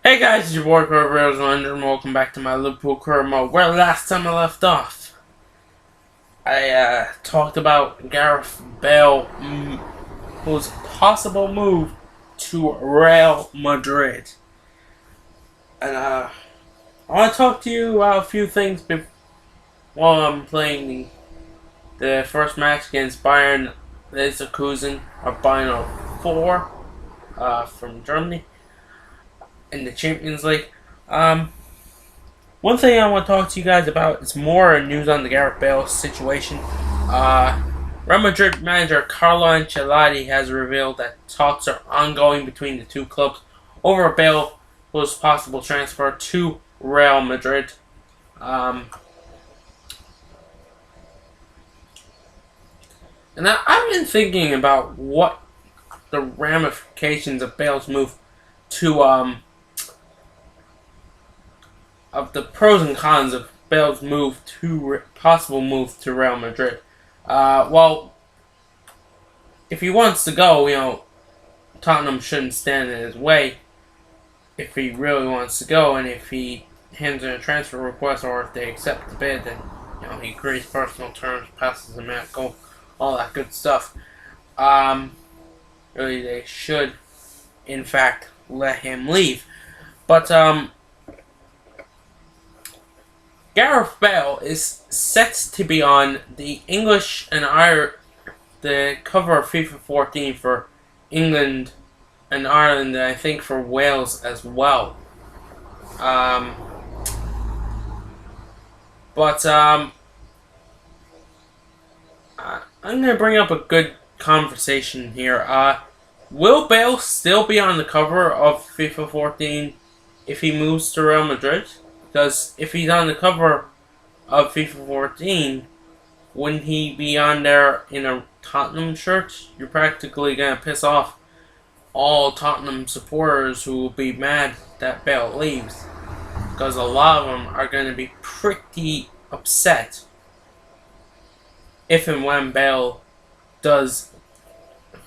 Hey guys, it's your boy Corey and welcome back to my Liverpool career mode. Where last time I left off, I talked about Gareth Bale's possible move to Real Madrid. And I want to talk to you about a few things while I'm playing the first match against Bayern Leverkusen, or Bayern 4 from Germany in the Champions League. One thing I want to talk to you guys about is more news on the Gareth Bale situation. Real Madrid manager Carlo Ancelotti has revealed that talks are ongoing between the two clubs over Bale's possible transfer to Real Madrid. And I've been thinking about what the ramifications of Bale's move to of the pros and cons of Bale's possible move to Real Madrid. Well, if he wants to go, Tottenham shouldn't stand in his way. If he really wants to go, and if he hands in a transfer request, or if they accept the bid, then he agrees personal terms, passes them at goal, all that good stuff. Really, they should, in fact, let him leave. But Gareth Bale is set to be on the English and the cover of FIFA 14 for England and Ireland, and I think for Wales as well. But I'm going to bring up a good conversation here. Will Bale still be on the cover of FIFA 14 if he moves to Real Madrid? Because if he's on the cover of FIFA 14, wouldn't he be on there in a Tottenham shirt? You're practically going to piss off all Tottenham supporters who will be mad that Bale leaves. Because a lot of them are going to be pretty upset if and when Bale does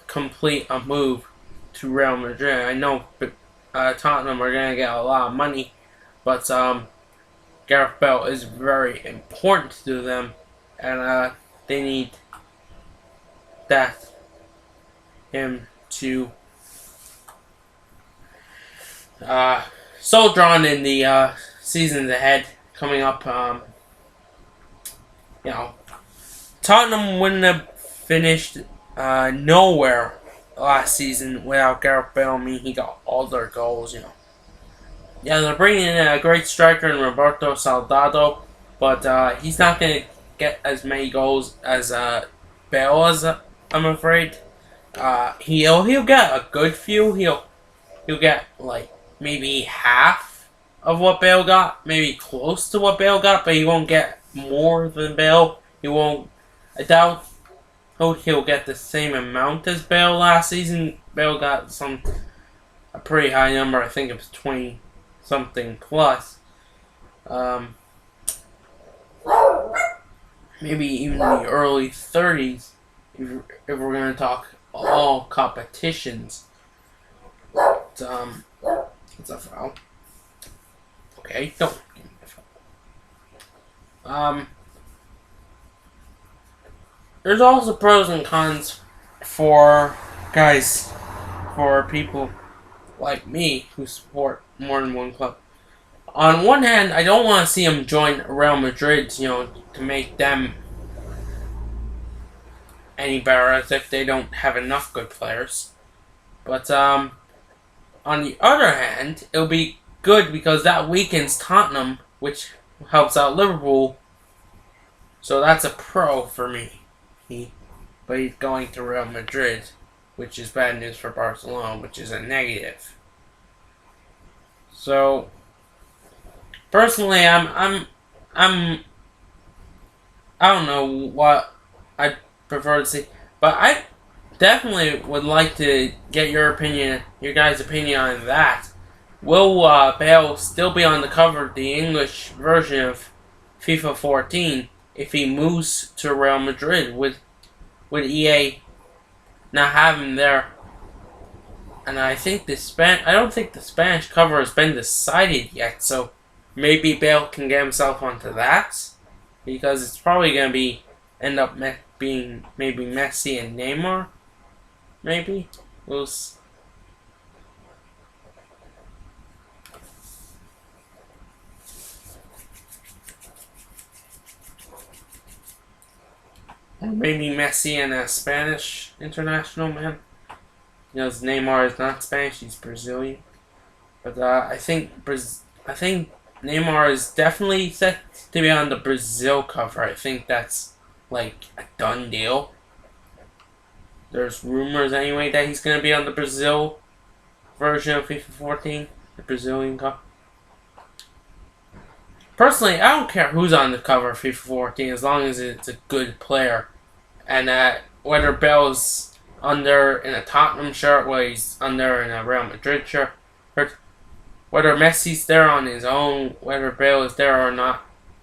complete a move to Real Madrid. I know Tottenham are going to get a lot of money, but Gareth Bale is very important to them, and they need him to soldier on in the seasons ahead coming up. Tottenham wouldn't have finished nowhere last season without Gareth Bale. I mean, he got all their goals, Yeah, they're bringing in a great striker in Roberto Soldado, but he's not going to get as many goals as Bale is, I'm afraid. He'll get a good few. He'll get like maybe half of what Bale got, maybe close to what Bale got, but he won't get more than Bale. I doubt he'll get the same amount as Bale last season. Bale got a pretty high number. I think it was 20 something plus. Maybe even the early 30s if we're going to talk all competitions. It's a foul. Okay, don't give me a foul. There's also pros and cons for people like me who support more than one club. On one hand, I don't want to see him join Real Madrid, to make them any better, as if they don't have enough good players. But on the other hand, it'll be good because that weakens Tottenham, which helps out Liverpool. So that's a pro for me. But he's going to Real Madrid, which is bad news for Barcelona, which is a negative. So, personally, I don't know what I prefer to see, but I definitely would like to get your guys' opinion on that. Will Bale still be on the cover of the English version of FIFA 14 if he moves to Real Madrid? Would EA not have him there And I think I don't think the Spanish cover has been decided yet, so maybe Bale can get himself onto that, because it's probably gonna end up being maybe Messi and Neymar, maybe. Or maybe Messi and a Spanish international man. Because Neymar is not Spanish; he's Brazilian. But I think Neymar is definitely set to be on the Brazil cover. I think that's like a done deal. There's rumors anyway that he's gonna be on the Brazil version of FIFA 14, the Brazilian cover. Personally, I don't care who's on the cover of FIFA 14 as long as it's a good player, and whether Bale's under in a Tottenham shirt, whether he's under in a Real Madrid shirt, whether Messi's there on his own, whether Bale is there or not,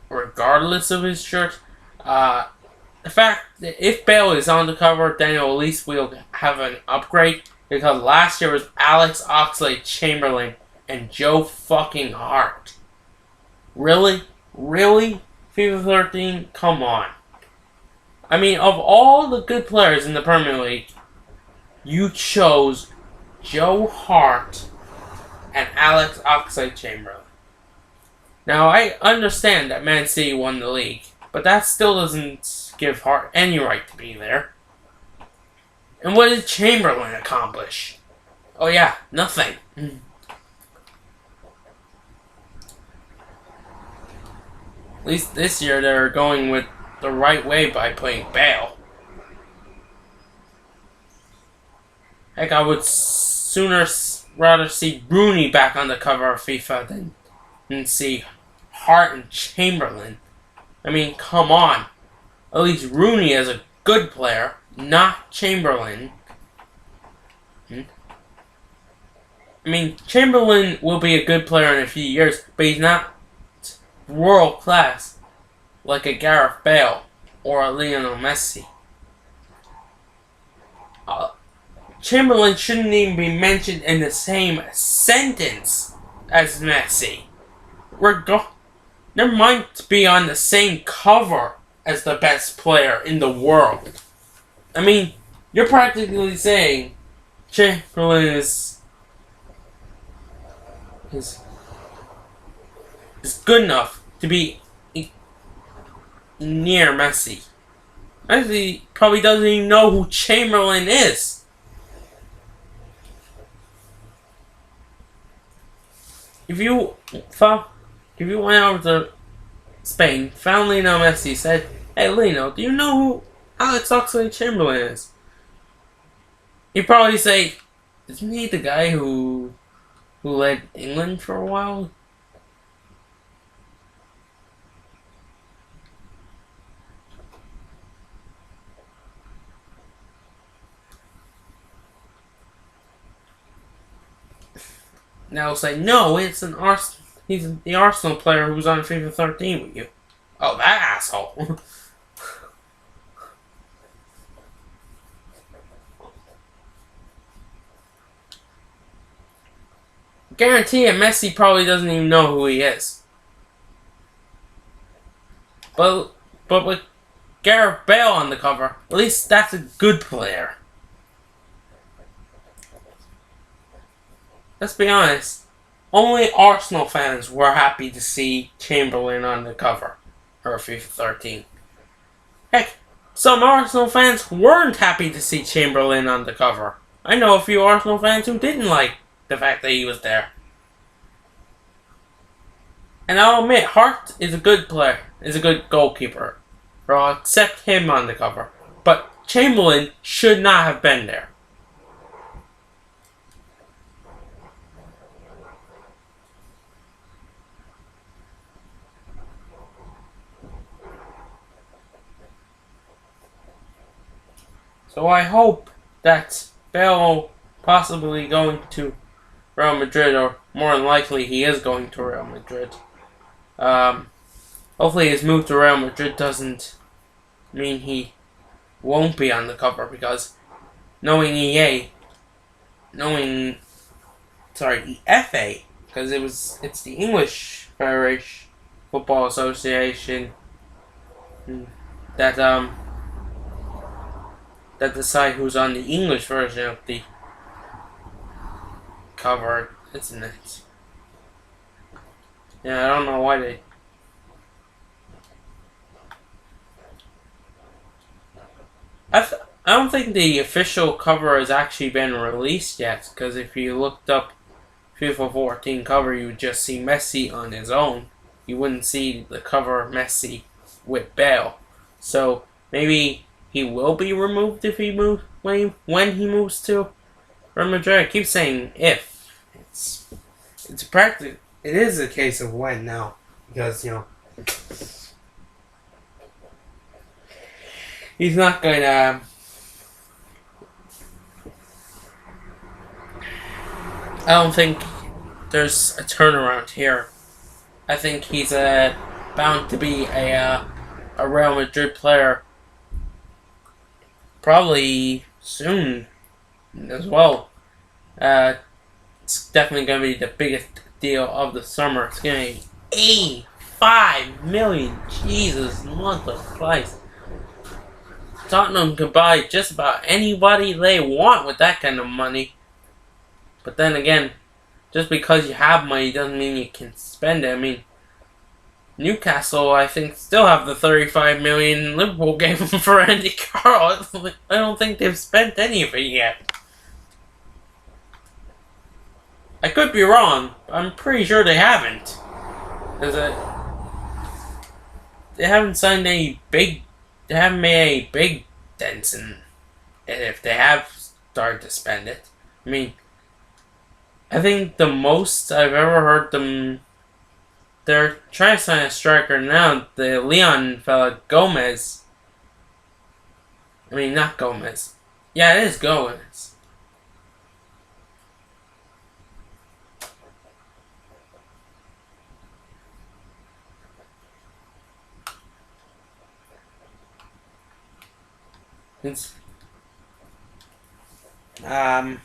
regardless of his shirt, the fact that if Bale is on the cover, then at least we'll have an upgrade, because last year was Alex Oxlade-Chamberlain and Joe fucking Hart. Really? Really? FIFA 13? Come on. I mean, of all the good players in the Premier League, you chose Joe Hart and Alex Oxlade-Chamberlain. Now, I understand that Man City won the league, but that still doesn't give Hart any right to be there. And what did Chamberlain accomplish? Oh yeah, nothing. At least this year they're going with the right way by playing Bale. Heck, I would rather see Rooney back on the cover of FIFA than see Hart and Chamberlain. I mean, come on. At least Rooney is a good player, not Chamberlain. I mean, Chamberlain will be a good player in a few years, but he's not world class like a Gareth Bale or a Lionel Messi. Chamberlain shouldn't even be mentioned in the same sentence as Messi. Never mind to be on the same cover as the best player in the world. I mean, you're practically saying Chamberlain is good enough to be near Messi. Messi probably doesn't even know who Chamberlain is. If you went over to Spain, found Lionel Messi, said, "Hey Lionel, do you know who Alex Oxlade-Chamberlain is?" He'd probably say, "Isn't he the guy who led England for a while?" Now he'll say, "No, it's he's the Arsenal player who was on FIFA 13 with you." Oh, that asshole. Guarantee you, Messi probably doesn't even know who he is. But with Gareth Bale on the cover, at least that's a good player. Let's be honest, only Arsenal fans were happy to see Chamberlain on the cover of FIFA 13. Heck, some Arsenal fans weren't happy to see Chamberlain on the cover. I know a few Arsenal fans who didn't like the fact that he was there. And I'll admit, Hart is a good player, is a good goalkeeper. Or I'll accept him on the cover. But Chamberlain should not have been there. So I hope that Bale possibly going to Real Madrid, or more than likely he is going to Real Madrid. Hopefully his move to Real Madrid doesn't mean he won't be on the cover, because knowing EA, knowing, sorry, the FA, because it's the English Federation Football Association that that decide who's on the English version of the cover, isn't it? Yeah, I don't know why they. I don't think the official cover has actually been released yet, because if you looked up FIFA 14 cover, you would just see Messi on his own. You wouldn't see the cover Messi with Bale. So maybe he will be removed if he moves when he moves to Real Madrid. I keep saying if. It's practical. It is a case of when now, because he's not gonna. I don't think there's a turnaround here. I think he's bound to be a Real Madrid player probably soon as well. It's definitely going to be the biggest deal of the summer. It's going to be 85 million. Jesus, month of Christ. Tottenham can buy just about anybody they want with that kind of money. But then again, just because you have money doesn't mean you can spend it. I mean, Newcastle, I think, still have the 35 million Liverpool gave them for Andy Carroll. I don't think they've spent any of it yet. I could be wrong. I'm pretty sure they haven't. They haven't signed any big. They haven't made any big dents in. And if they have started to spend it, I mean, I think the most I've ever heard them. They're trying to sign a striker now. The Leon fella Gomez. I mean, not Gomez. Yeah, it is Gomez. I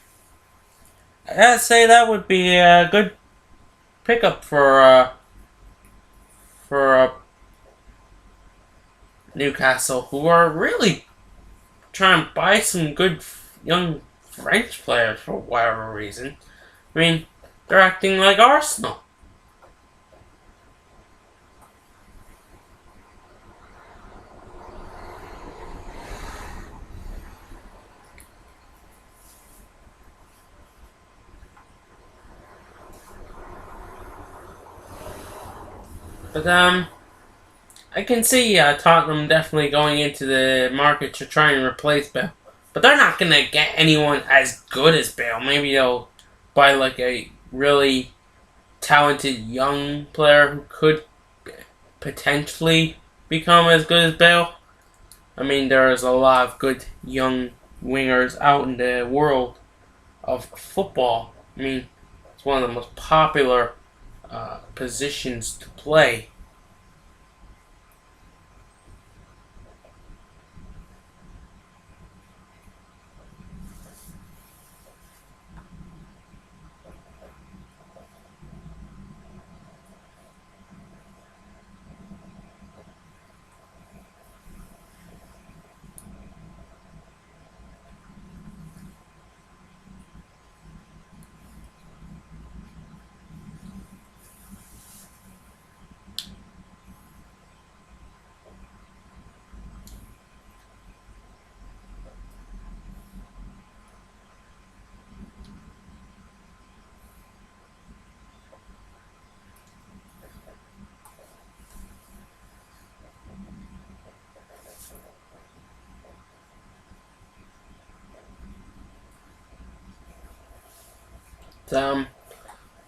gotta say that would be a good pickup for Newcastle, who are really trying to buy some good young French players for whatever reason. I mean, they're acting like Arsenal. But I can see Tottenham definitely going into the market to try and replace Bale. But they're not going to get anyone as good as Bale. Maybe they'll buy like a really talented young player who could potentially become as good as Bale. I mean, there is a lot of good young wingers out in the world of football. I mean, it's one of the most popular positions to play.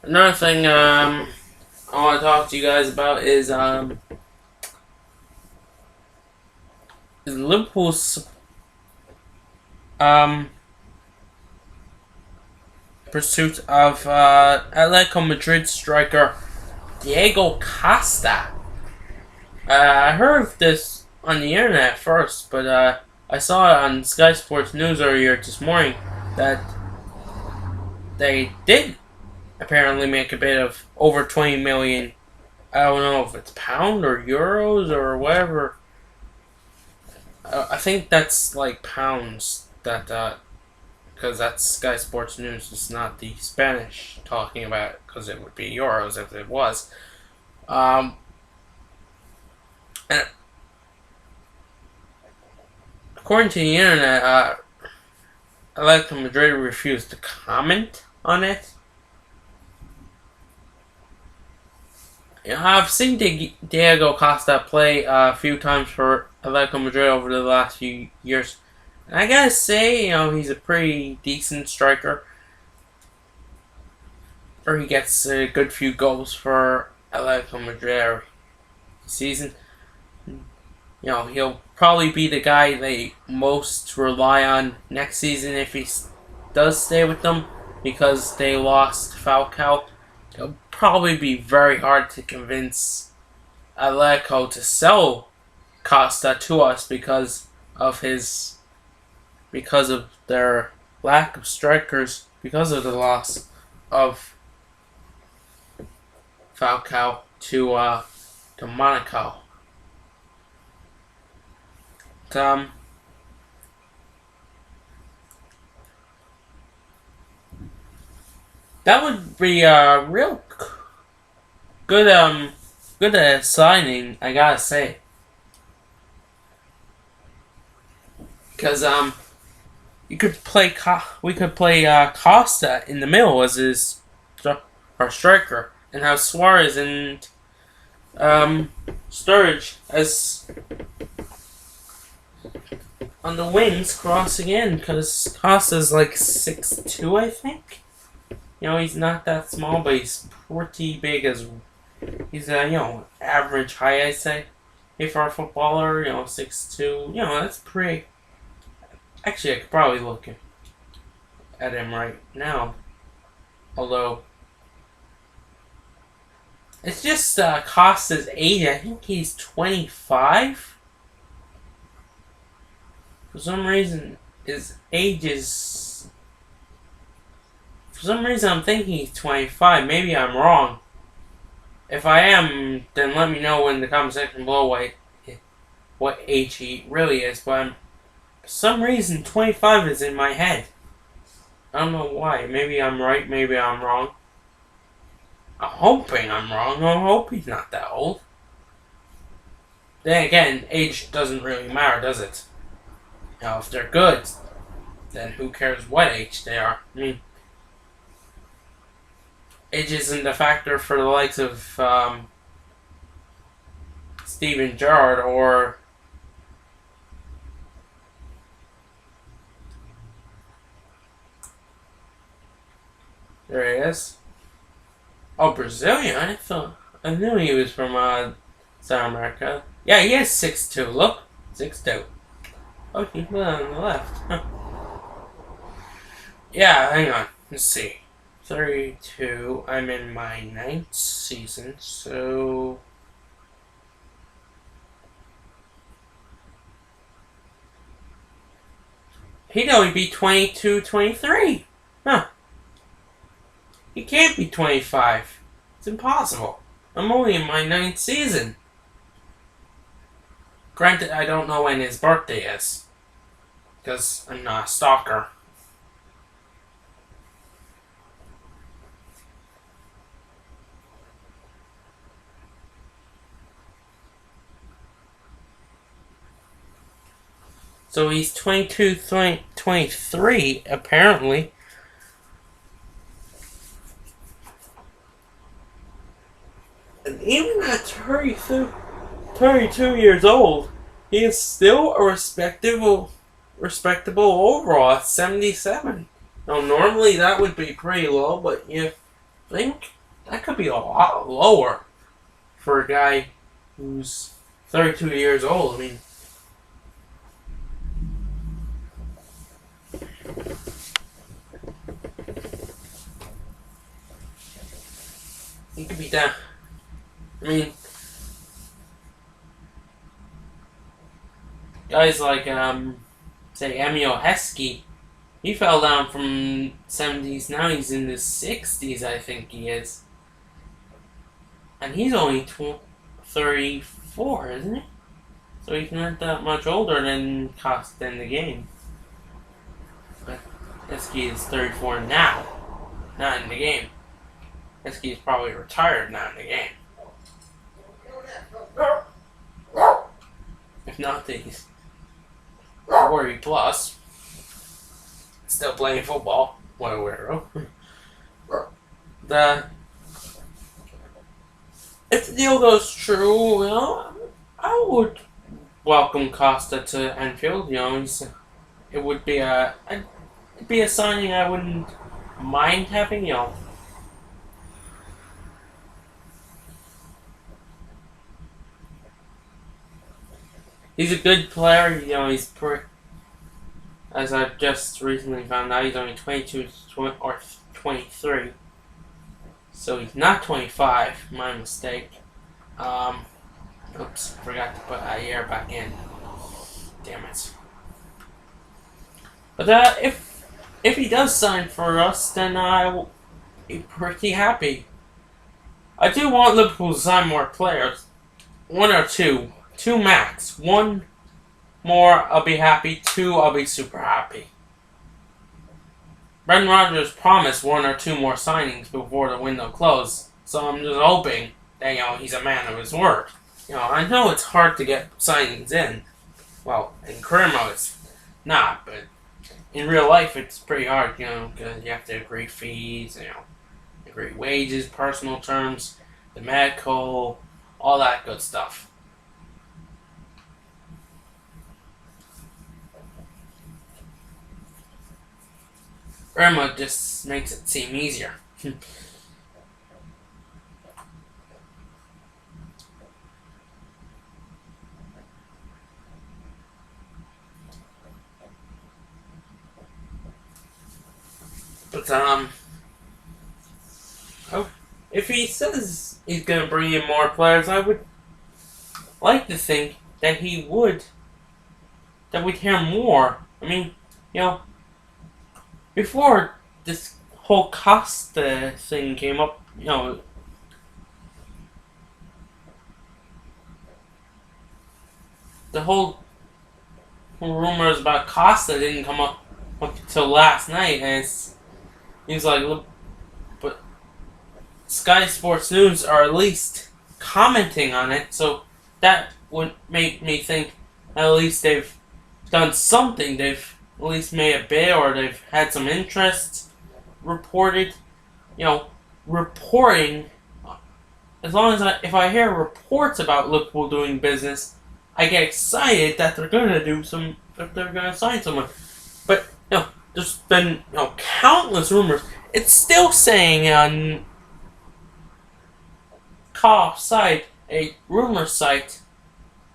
Another thing I want to talk to you guys about is Liverpool's pursuit of Atletico Madrid striker Diego Costa. I heard of this on the internet first, but I saw it on Sky Sports News earlier this morning that they did apparently make a bid of over 20 million. I don't know if it's pound or euros or whatever. I think that's like pounds that because that's Sky Sports News. It's not the Spanish talking about it because it would be euros if it was. And according to the internet, Atletico Madrid refused to comment on it. I've seen Diego Costa play a few times for Atletico Madrid over the last few years. And I gotta say, he's a pretty decent striker. Or he gets a good few goals for Atletico Madrid every season. He'll probably be the guy they most rely on next season if he does stay with them because they lost Falcao. It'll probably be very hard to convince Atletico to sell Costa to us because of their lack of strikers, because of the loss of Falcao to Monaco. That would be a real good signing, I gotta say. Because we could play Costa in the middle as our striker, and have Suarez and Sturridge as on the wings crossing in, because Costa's like 6'2", I think. He's not that small, but he's pretty big he's average height, I'd say. For a footballer, 6'2", that's pretty. Actually, I could probably look at him right now. Although, it's just Costa's age. I think he's 25. For some reason, his age is... For some reason, I'm thinking he's 25. Maybe I'm wrong. If I am, then let me know in the comment section below what age he really is. But for some reason, 25 is in my head. I don't know why. Maybe I'm right, maybe I'm wrong. I'm hoping I'm wrong. I hope he's not that old. Then again, age doesn't really matter, does it? If they're good, then who cares what age they are? I mean, age isn't a factor for the likes of Steven Gerrard or there he is. Oh, Brazilian? I knew he was from South America. Yeah, he is 6'2". Look, 6'2". Oh, he's on the left. Huh. Yeah, hang on. Let's see. 32. I'm in my 9th season, so... He'd only be 22, 23. Huh. He can't be 25. It's impossible. I'm only in my 9th season. Granted, I don't know when his birthday is, because I'm not a stalker. So he's 22, 23, apparently. And even at 32 years old, he is still a respectable overall at 77. Now, normally that would be pretty low, but you think that could be a lot lower for a guy who's 32 years old. I mean, he could be down. I mean, guys like, say, Emil Heskey He fell down from 70s. Now he's in the 60s, I think he is. And he's only 34, isn't he? So he's not that much older than Costa in the game. But Eski is 34 now, not in the game. Eski is probably retired now in the game. If not, he's 40 plus. Still playing football. What a weirdo. If the deal goes true, well, I would welcome Costa to Anfield. You know, it would be it'd be a signing I wouldn't mind having. You know, he's a good player. You know, as I've just recently found out, he's only 22 or 23. So he's not 25. My mistake. Oops, forgot to put a year back in. Damn it. But if he does sign for us, then I will be pretty happy. I do want Liverpool to sign more players. One or two. Two max. One more, I'll be happy. Two, I'll be super happy. Brendan Rodgers promised one or two more signings before the window closed, so I'm just hoping that, you know, he's a man of his word. You know, I know it's hard to get signings in. Well, in career mode it's not, but in real life it's pretty hard, you know, because you have to agree fees, you know, agree wages, personal terms, the medical, all that good stuff. Irma just makes it seem easier. But if he says he's gonna bring in more players, I would like to think that that we'd hear more. I mean, you know, before this whole Costa thing came up, you know, the whole rumors about Costa didn't come up until last night, and he was like, look, but Sky Sports News are at least commenting on it, so that would make me think at least they've done something. They've at least made a bid, or they've had some interest reported. You know, reporting. As long as if I hear reports about Liverpool doing business, I get excited that they're gonna sign someone. But you know, there's been countless rumors. It's still saying on Costa, a rumor site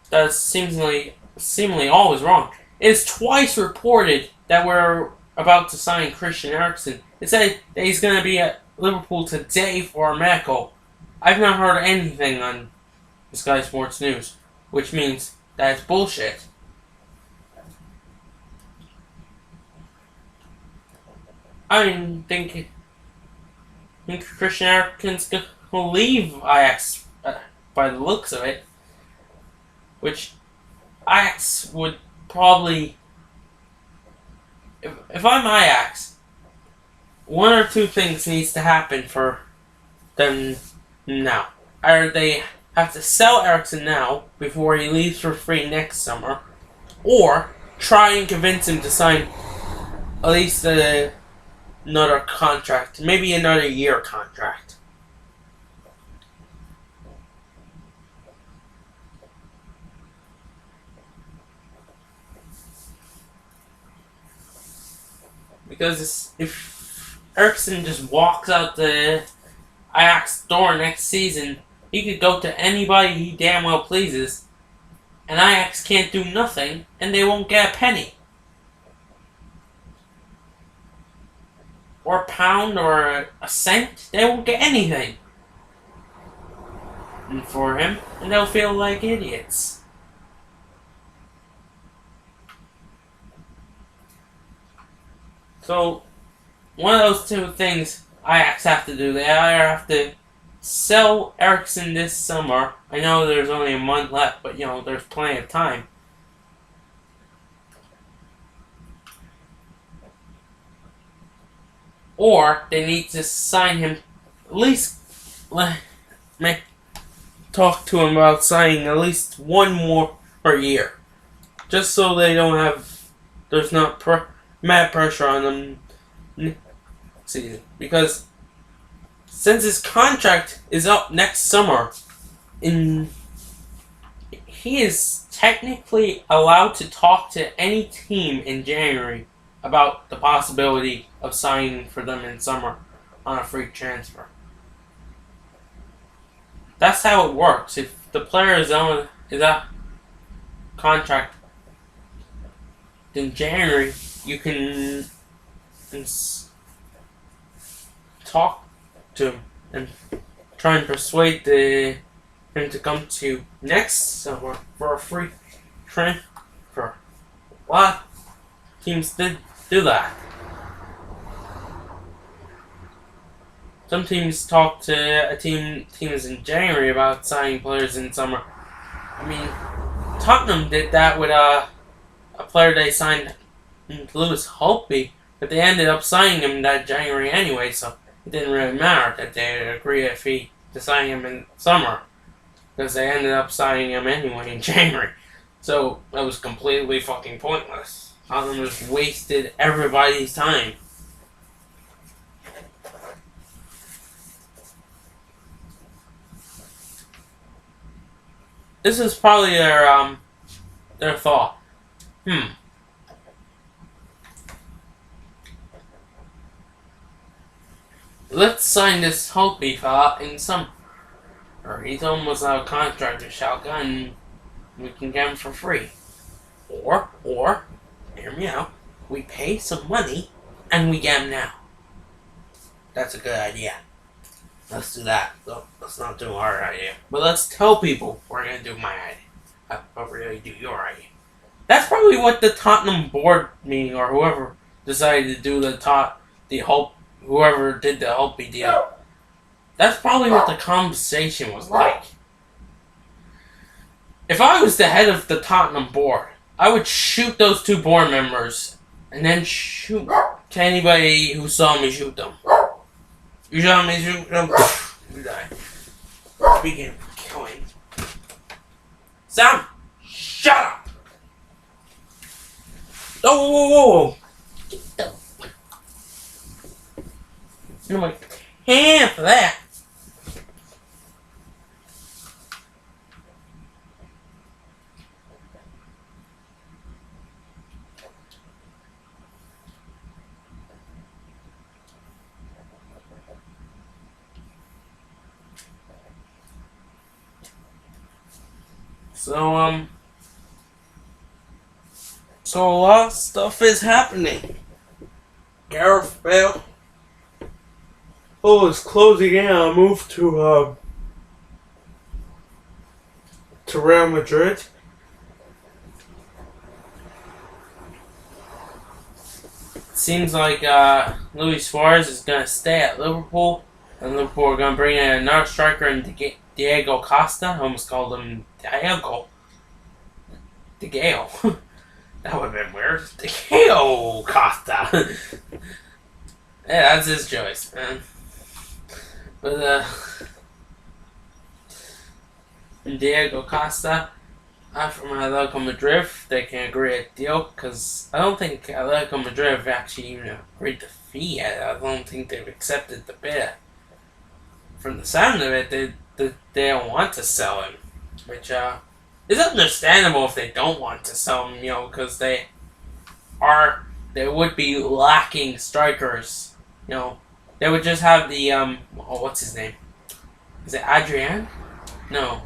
that's seemingly always wrong. It is twice reported that we're about to sign Christian Eriksen. It said that he's going to be at Liverpool today for a medical. I've not heard anything on Sky Sports News, which means that it's bullshit. I think Christian Eriksen's going to leave Ajax by the looks of it, which Ajax would probably, if I'm Ajax, one or two things needs to happen for them now. Either they have to sell Eriksen now before he leaves for free next summer, or try and convince him to sign at least another contract, maybe another year contract. Because if Eriksen just walks out the Ajax door next season, he could go to anybody he damn well pleases, and Ajax can't do nothing, and they won't get a penny. Or a pound, or a cent, they won't get anything for him, and they'll feel like idiots. So, one of those two things Ajax have to do. They either have to sell Eriksson this summer. I know there's only a month left, but there's plenty of time. Or they need to sign him, at least talk to him about signing at least one more per year. Just so there's not mad pressure on them next season. Because since his contract is up next summer, he is technically allowed to talk to any team in January about the possibility of signing for them in summer on a free transfer. That's how it works. If the player is out contract in January, you can talk to him and try and persuade him to come to next summer for a free transfer. A lot of teams did do that. Some teams talk to teams in January about signing players in summer. I mean, Tottenham did that with a player they signed, Lewis Holtby, but they ended up signing him that January anyway, so it didn't really matter that they agreed to sign him in summer, because they ended up signing him anyway in January. So that was completely fucking pointless. Tottenham just wasted everybody's time. This is probably their thought. Let's sign this Holtby fella in summer. Or he's almost out of contract with Schalke and we can get him for free. Or, hear me out, we pay some money and we get him now. That's a good idea. Let's do that. So, let's not do our idea. But let's tell people we're going to do my idea. But really do your idea. That's probably what the Tottenham board meeting or whoever decided to do whoever did the Holtby deal. That's probably what the conversation was like. If I was the head of the Tottenham board, I would shoot those two board members and then shoot to anybody who saw me shoot them. You saw me shoot them, you die. Speaking of killing. Sam, shut up! Oh, whoa. Get the... I'm like, hand for that. So a lot of stuff is happening. Gareth Bale is closing in on a move to Real Madrid. Seems like Luis Suarez is going to stay at Liverpool, and Liverpool are going to bring in another striker in Diego Costa. I almost called him Diego. That would have been weird. Diego Costa. Yeah, that's his choice, man. But, Diego Costa, from Atletico Madrid, they can agree a deal, because I don't think Atletico Madrid have actually even agreed the fee yet. I don't think they've accepted the bid. From the sound of it, they don't want to sell him, which, is understandable if they don't want to sell him, because they would be lacking strikers, They would just have the, what's his name? Is it Adrian? No.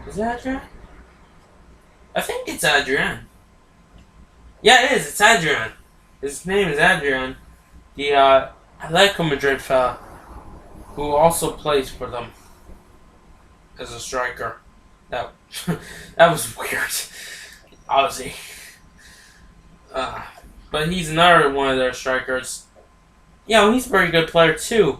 Is it Adrian? I think it's Adrian. Yeah, it is. It's Adrian. His name is Adrian. The, Atletico Madrid fella, who also plays for them as a striker. That was weird. Obviously. but he's another one of their strikers. He's a very good player too.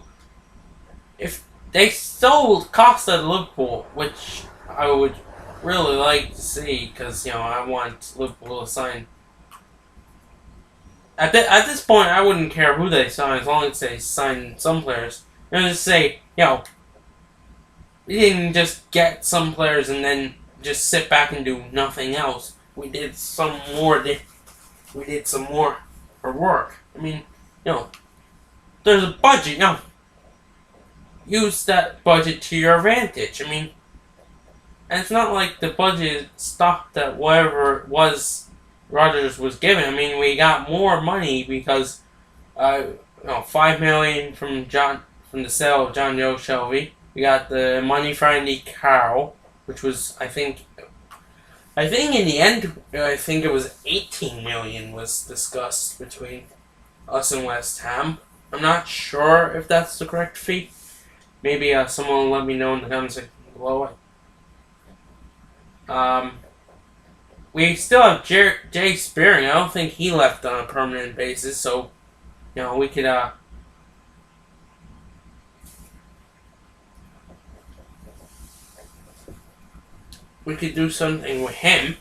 If they sold Costa to Liverpool, which I would really like to see, because I want Liverpool to sign. At this point, I wouldn't care who they sign as long as they sign some players. And just say, we didn't just get some players and then just sit back and do nothing else. We did some more. We did some more for work. I mean, there's a budget. Use that budget to your advantage. I mean, and it's not like the budget stopped at whatever it was Rodgers was given. I mean, we got more money because, $5 million from the sale of John Joe Shelby. We got the money for Andy Carroll, which was I think in the end, I think it was 18 million was discussed between us and West Ham. I'm not sure if that's the correct fee. Maybe someone will let me know in the comments below. We still have Jay Spearing. I don't think he left on a permanent basis, so we could do something with him.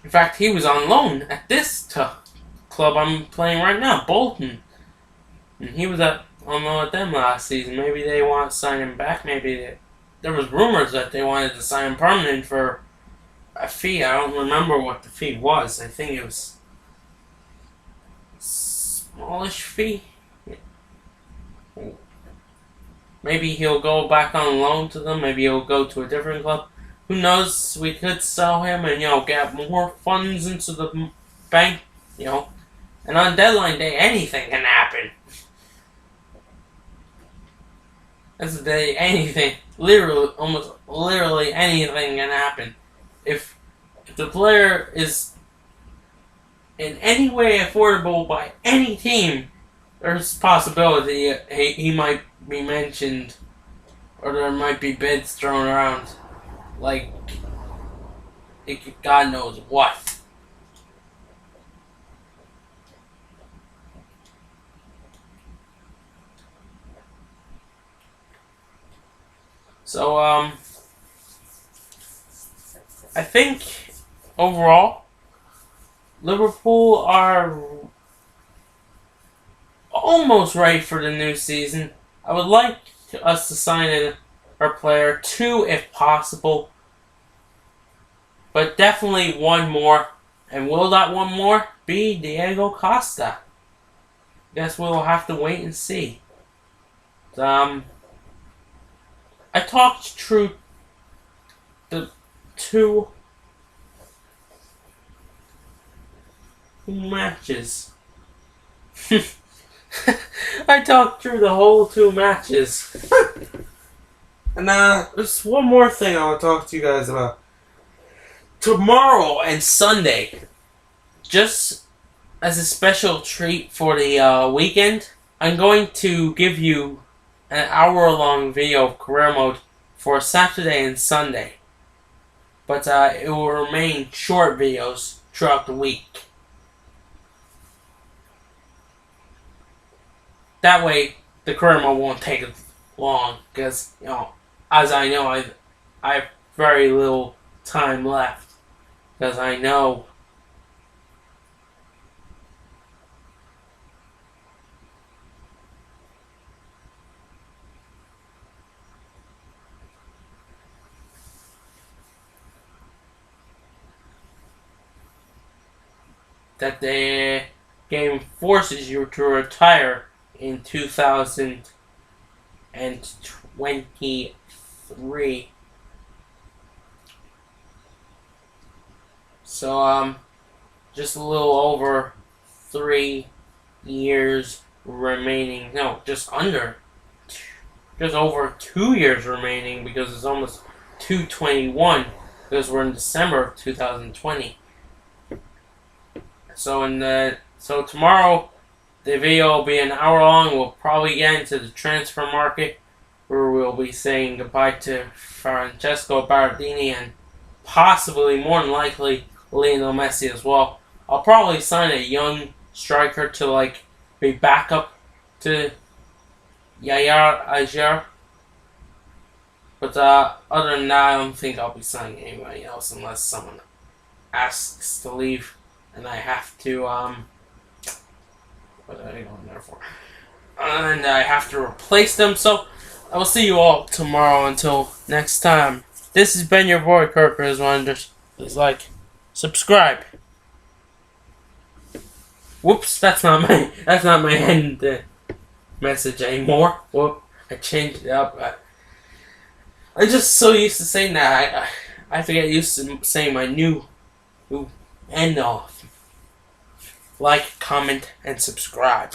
In fact, he was on loan at this club I'm playing right now, Bolton. And he was on loan at them last season. Maybe they want to sign him back. There was rumors that they wanted to sign him permanent for a fee. I don't remember what the fee was. I think it was a smallish fee. Maybe he'll go back on loan to them. Maybe he'll go to a different club. Who knows? We could sell him and get more funds into the bank. And on deadline day, anything can happen. That's the day. Anything, almost literally anything can happen. If the player is in any way affordable by any team, there's a possibility he might be mentioned, or there might be bids thrown around, like God knows what. So I think overall Liverpool are almost ready for the new season. I would like us to sign our player, 2 if possible, but definitely one more. And will that one more be Diego Costa? Guess we'll have to wait and see. I talked through the 2 matches. I talked through the whole 2 matches. And there's one more thing I want to talk to you guys about. Tomorrow and Sunday, just as a special treat for the weekend, I'm going to give you an hour-long video of career mode for Saturday and Sunday. But it will remain short videos throughout the week. That way, the career mode won't take as long, because, as I know, I have very little time left, because I know that the game forces you to retire in 2023. So, just a little over 3 years remaining. No, just under. Just over 2 years remaining, because it's almost 2021, because we're in December of 2020. So tomorrow, the video will be an hour long. We'll probably get into the transfer market. where we'll be saying goodbye to Francesco Berardini and possibly, more than likely, Lionel Messi as well. I'll probably sign a young striker to be backup to Yaya Ajer. But other than that, I don't think I'll be signing anybody else unless someone asks to leave and I have to what are I going there for? And I have to replace them. So I will see you all tomorrow. Until next time, this has been your boy Kirk Wonders. Please subscribe. Whoops, that's not my end message anymore. Whoop, I changed it up. I'm just so used to saying that I have to get used to saying my new end off. Like, comment, and subscribe.